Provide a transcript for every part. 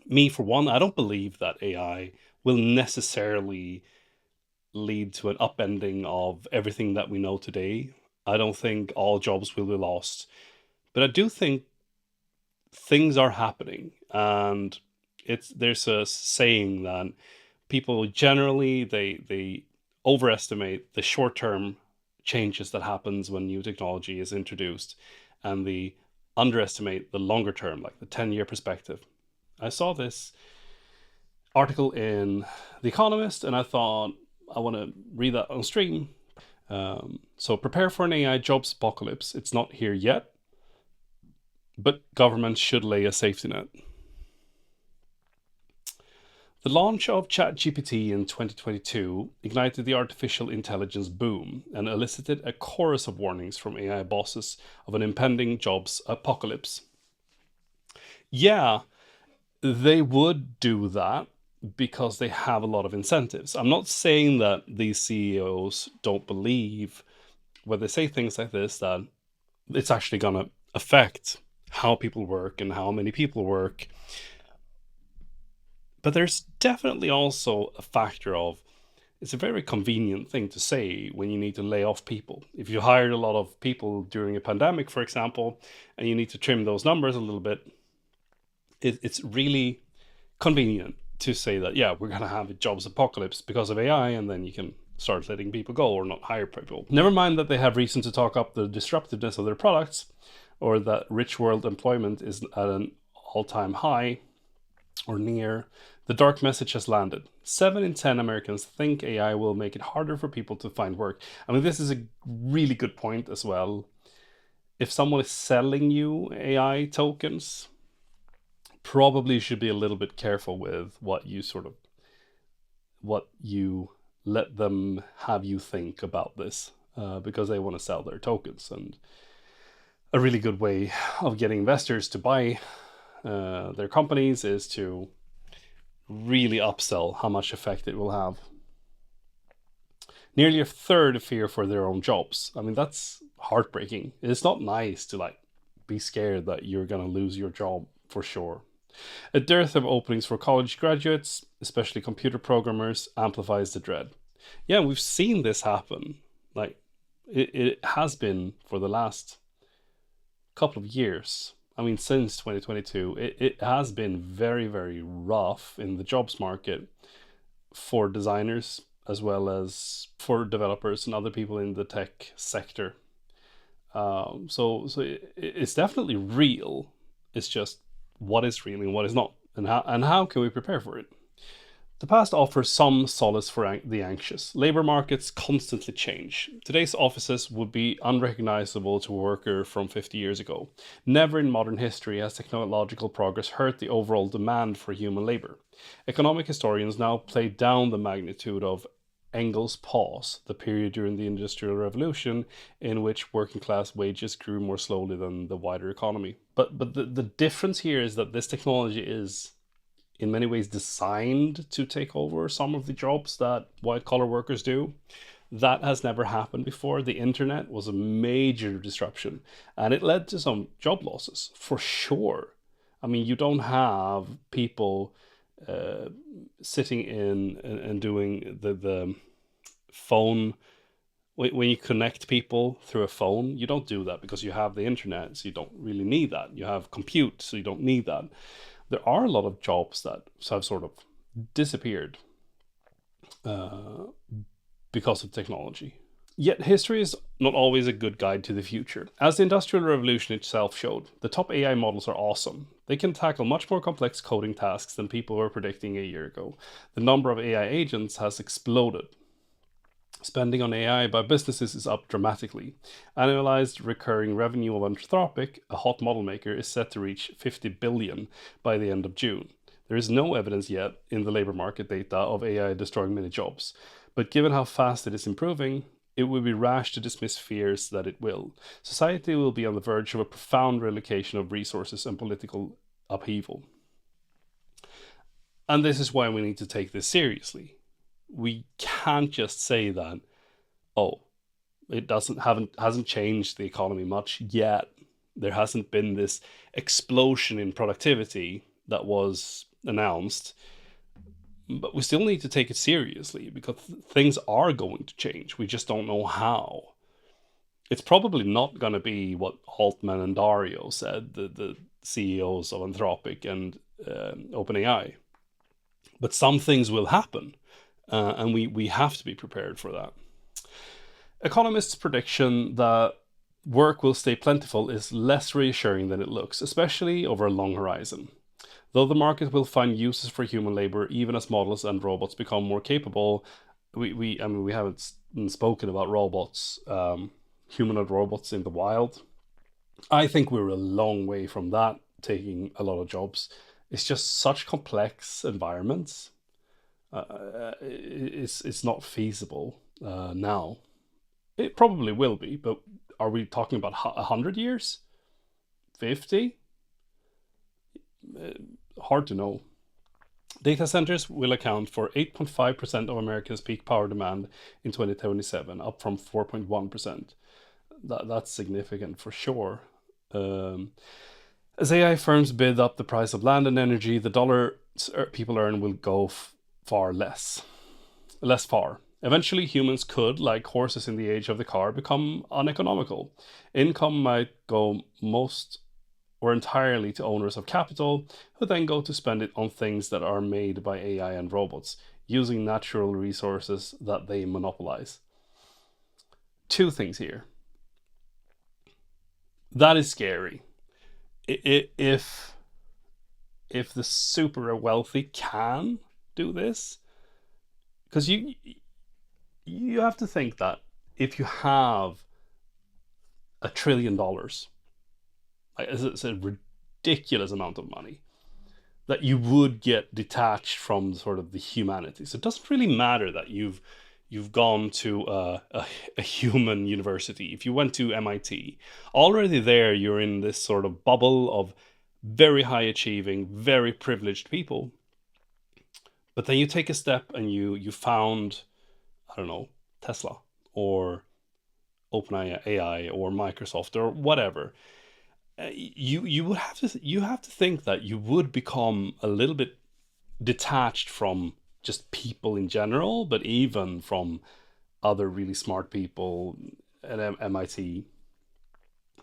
Me, for one, I don't believe that AI will necessarily lead to an upending of everything that we know today. I don't think all jobs will be lost, but I do think things are happening, and there's a saying that people generally they overestimate the short term changes that happens when new technology is introduced, and they underestimate the longer term, like the 10-year perspective. I saw this article in The Economist, and I thought I want to read that on stream. So prepare for an AI jobs apocalypse. It's not here yet, but governments should lay a safety net. The launch of ChatGPT in 2022 ignited the artificial intelligence boom and elicited a chorus of warnings from AI bosses of an impending jobs apocalypse. Yeah, they would do that because they have a lot of incentives. I'm not saying that these CEOs don't believe when they say things like this that it's actually going to affect how people work and how many people work. But there's definitely also a factor of it's a very convenient thing to say when you need to lay off people. If you hired a lot of people during a pandemic, for example, and you need to trim those numbers a little bit, it's really convenient to say that, yeah, we're going to have a jobs apocalypse because of AI, and then you can start letting people go or not hire people. Never mind that they have reason to talk up the disruptiveness of their products, or that rich world employment is at an all-time high or near. The dark message has landed. 7 in 10 Americans think AI will make it harder for people to find work. I mean, this is a really good point as well. If someone is selling you AI tokens, probably should be a little bit careful with what you let them have you think about this, because they want to sell their tokens. And a really good way of getting investors to buy their companies is to really upsell how much effect it will have. Nearly a third fear for their own jobs. I mean, that's heartbreaking. It's not nice to be scared that you're going to lose your job for sure. A dearth of openings for college graduates, especially computer programmers, amplifies the dread. Yeah, we've seen this happen. It has been for the last couple of years. I mean, since 2022, it has been very, very rough in the jobs market for designers as well as for developers and other people in the tech sector. So it's definitely real. It's just what is real and what is not, and how can we prepare for it? The past offers some solace for the anxious. Labor markets constantly change. Today's offices would be unrecognizable to a worker from 50 years ago. Never in modern history has technological progress hurt the overall demand for human labor. Economic historians now play down the magnitude of Engels' pause, the period during the Industrial Revolution in which working class wages grew more slowly than the wider economy. But the difference here is that this technology is in many ways designed to take over some of the jobs that white collar workers do. That has never happened before. The internet was a major disruption, and it led to some job losses for sure. I mean, you don't have people sitting in and doing the phone. When you connect people through a phone, you don't do that because you have the internet, so you don't really need that. You have compute, so you don't need that. There are a lot of jobs that have sort of disappeared because of technology. Yet history is not always a good guide to the future. As the Industrial Revolution itself showed, the top AI models are awesome. They can tackle much more complex coding tasks than people were predicting a year ago. The number of AI agents has exploded. Spending on AI by businesses is up dramatically. Annualized recurring revenue of Anthropic, a hot model maker, is set to reach 50 billion by the end of June. There is no evidence yet in the labor market data of AI destroying many jobs, but given how fast it is improving, it would be rash to dismiss fears that it will. Society will be on the verge of a profound relocation of resources and political upheaval. And this is why we need to take this seriously. We can't just say that, oh, it hasn't changed the economy much yet. There hasn't been this explosion in productivity that was announced, but we still need to take it seriously because things are going to change. We just don't know how. It's probably not going to be what Altman and Dario said, the CEOs of Anthropic and OpenAI. But some things will happen, and we have to be prepared for that. Economists' prediction that work will stay plentiful is less reassuring than it looks, especially over a long horizon. Though the market will find uses for human labor even as models and robots become more capable, we haven't spoken about robots, humanoid robots in the wild. I think we're a long way from that taking a lot of jobs. It's just such complex environments. It's not feasible now. It probably will be, but are we talking about 100 years? 50? Hard to know. Data centers will account for 8.5% of America's peak power demand in 2027, up from 4.1%. That's significant for sure. As AI firms bid up the price of land and energy, the dollar people earn will go far less far. Eventually, humans could, like horses in the age of the car, become uneconomical. Income might go most or entirely to owners of capital, who then go to spend it on things that are made by AI and robots, using natural resources that they monopolize. Two things here. That is scary. If the super wealthy can do this, because you have to think that if you have $1 trillion, it's a ridiculous amount of money, that you would get detached from sort of the humanities. It doesn't really matter that you've gone to a human university. If you went to MIT, already there you're in this sort of bubble of very high achieving, very privileged people. But then you take a step and you found, I don't know, Tesla or OpenAI or Microsoft or whatever. You have to think that you would become a little bit detached from just people in general, but even from other really smart people at MIT.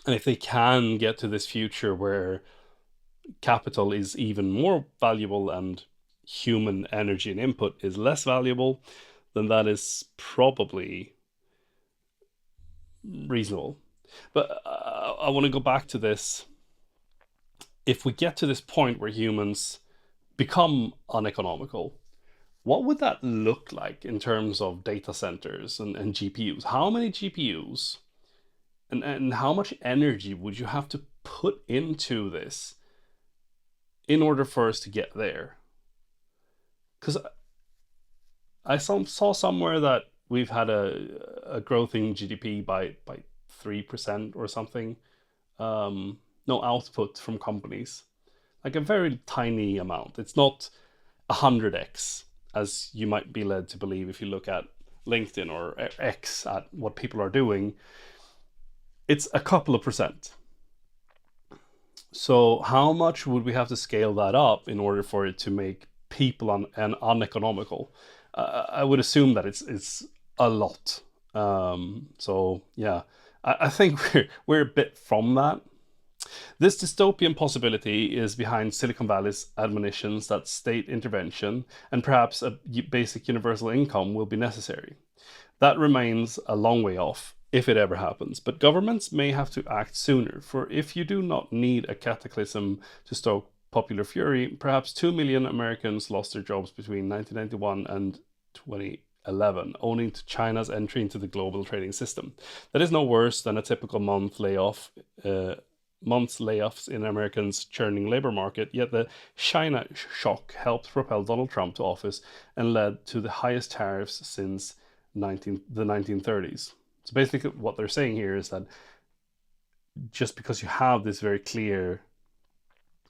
And if they can get to this future where capital is even more valuable and human energy and input is less valuable, then that is probably reasonable. But I want to go back to this. If we get to this point where humans become uneconomical, what would that look like in terms of data centers and GPUs? How many GPUs and how much energy would you have to put into this in order for us to get there? Because I saw somewhere that we've had a growth in GDP by 3% or something. No output from companies, like a very tiny amount. It's not 100x as you might be led to believe if you look at LinkedIn or X at what people are doing. It's a couple of percent. So how much would we have to scale that up in order for it to make people uneconomical? I would assume that it's a lot. So yeah, I think we're a bit from that. This dystopian possibility is behind Silicon Valley's admonitions that state intervention and perhaps a basic universal income will be necessary. That remains a long way off, if it ever happens, but governments may have to act sooner, for if you do not need a cataclysm to stoke popular fury, perhaps 2 million Americans lost their jobs between 1991 and 2011, owing to China's entry into the global trading system. That is no worse than a typical month's layoffs in Americans' churning labor market, yet the China shock helped propel Donald Trump to office and led to the highest tariffs since the 1930s. So basically what they're saying here is that just because you have this very clear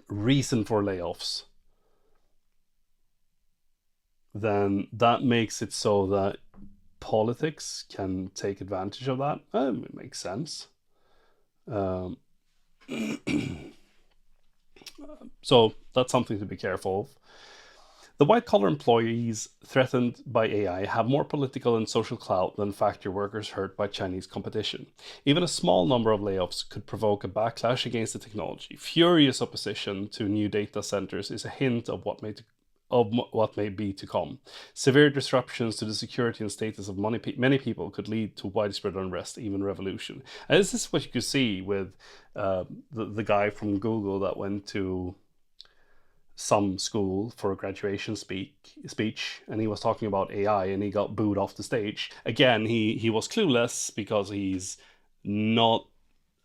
reason for layoffs, then that makes it so that politics can take advantage of that. It makes sense. So that's something to be careful of. The white collar employees threatened by AI have more political and social clout than factory workers hurt by Chinese competition. Even a small number of layoffs could provoke a backlash against the technology. Furious opposition to new data centers is a hint of what may be to come. Severe disruptions to the security and status of many people could lead to widespread unrest, even revolution. And this is what you could see with the guy from Google that went to some school for a graduation speech, and he was talking about AI, and he got booed off the stage. Again, he was clueless because he's not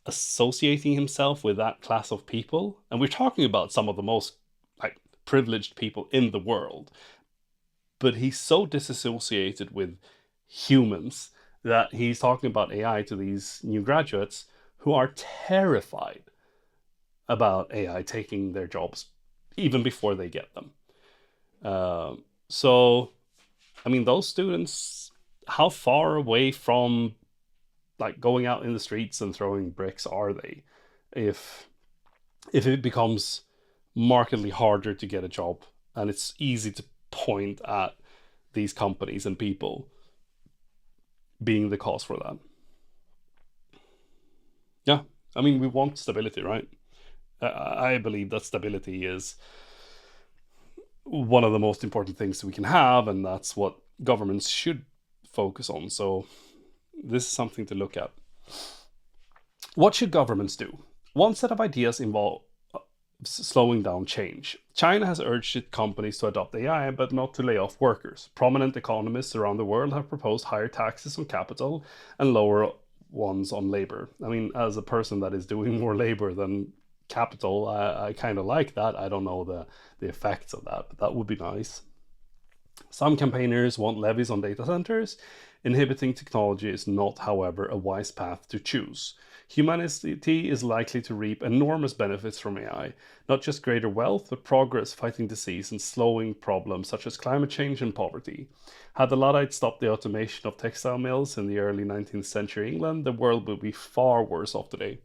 associating himself with that class of people, and we're talking about some of the most like privileged people in the world, but he's so disassociated with humans that he's talking about AI to these new graduates who are terrified about AI taking their jobs even before they get them. So, I mean, those students, how far away from like going out in the streets and throwing bricks are they? If it becomes markedly harder to get a job, and it's easy to point at these companies and people being the cause for that. Yeah, I mean, we want stability, right? I believe that stability is one of the most important things we can have, and that's what governments should focus on. So this is something to look at. What should governments do? One set of ideas involve slowing down change. China has urged its companies to adopt AI, but not to lay off workers. Prominent economists around the world have proposed higher taxes on capital and lower ones on labor. I mean, as a person that is doing more labor than capital, I kind of like that. I don't know the effects of that, but that would be nice. Some campaigners want levies on data centers. Inhibiting technology is not, however, a wise path to choose. Humanity is likely to reap enormous benefits from AI, not just greater wealth, but progress fighting disease and slowing problems such as climate change and poverty. Had the Luddites stopped the automation of textile mills in the early 19th century England, the world would be far worse off today.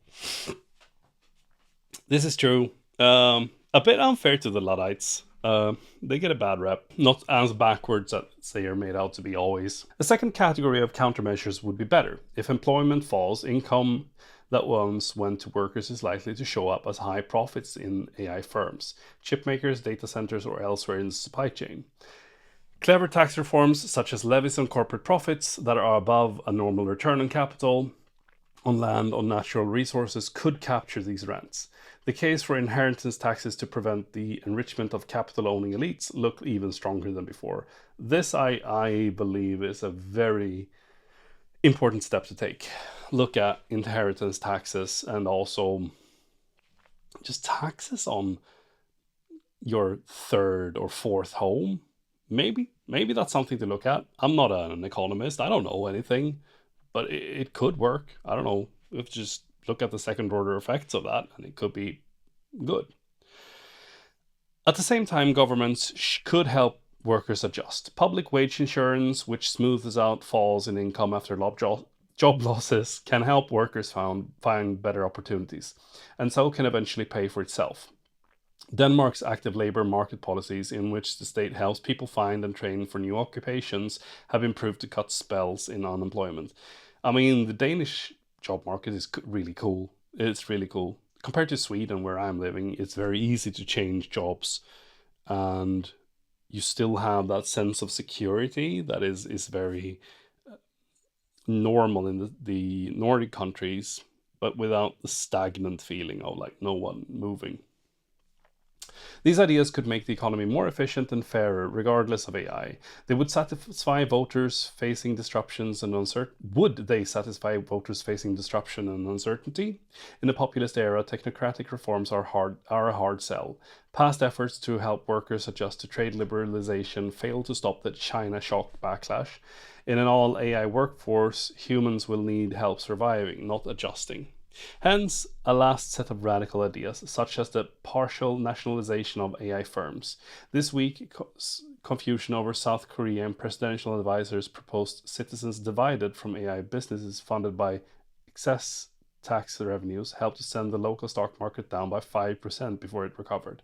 This is true. A bit unfair to the Luddites. They get a bad rep, not as backwards as they are made out to be always. A second category of countermeasures would be better. If employment falls, income that once went to workers is likely to show up as high profits in AI firms, chip makers, data centers, or elsewhere in the supply chain. Clever tax reforms, such as levies on corporate profits that are above a normal return on capital, on land, on natural resources, could capture these rents. The case for inheritance taxes to prevent the enrichment of capital-owning elites look even stronger than before. This, I believe, is a very important step to take. Look at inheritance taxes and also just taxes on your third or fourth home. Maybe that's something to look at. I'm not an economist. I don't know anything, but it could work. I don't know. If just look at the second order effects of that, and it could be good. At the same time, governments could help workers adjust. Public wage insurance, which smooths out falls in income after job losses, can help workers find better opportunities, and so can eventually pay for itself. Denmark's active labor market policies, in which the state helps people find and train for new occupations, have improved to cut spells in unemployment. I mean, the Danish job market is really cool. It's really cool. Compared to Sweden, where I'm living, it's very easy to change jobs, and you still have that sense of security that is very normal in the Nordic countries, but without the stagnant feeling of like no one moving. These ideas could make the economy more efficient and fairer, regardless of AI. They would satisfy voters facing disruptions and uncertainty. Would they satisfy voters facing disruption and uncertainty? In a populist era, technocratic reforms are a hard sell. Past efforts to help workers adjust to trade liberalization failed to stop the China shock backlash. In an all AI workforce, humans will need help surviving, not adjusting. Hence, a last set of radical ideas, such as the partial nationalization of AI firms. This week, confusion over South Korean presidential advisors proposed citizens divided from AI businesses funded by excess tax revenues helped to send the local stock market down by 5% before it recovered.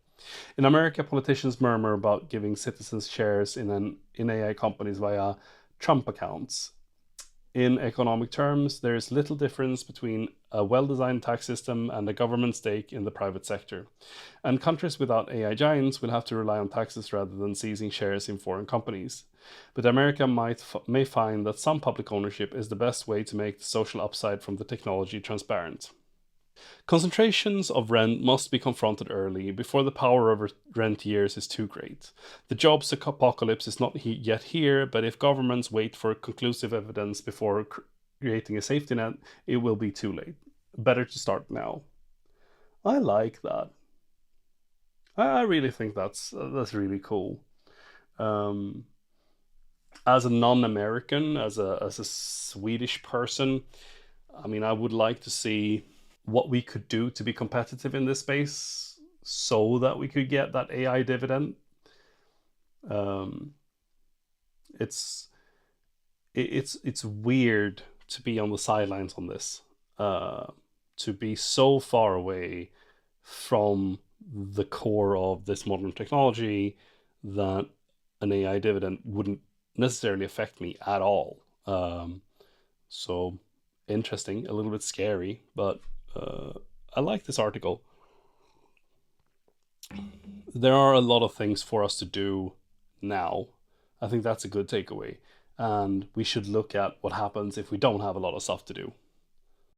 In America, politicians murmur about giving citizens shares in AI companies via Trump accounts. In economic terms, there is little difference between a well-designed tax system and a government stake in the private sector. And countries without AI giants will have to rely on taxes rather than seizing shares in foreign companies. But America may find that some public ownership is the best way to make the social upside from the technology transparent. Concentrations of rent must be confronted early, before the power over rent years is too great. The jobs apocalypse is not yet here, but if governments wait for conclusive evidence before creating a safety net, it will be too late. Better to start now. I like that. I really think that's really cool. Um, as a non-American, as a Swedish person, I mean, I would like to see what we could do to be competitive in this space so that we could get that AI dividend. Um, it's it's weird to be on the sidelines on this, to be so far away from the core of this modern technology that an AI dividend wouldn't necessarily affect me at all. So interesting, a little bit scary, but I like this article. There are a lot of things for us to do now. I think that's a good takeaway. And we should look at what happens if we don't have a lot of stuff to do.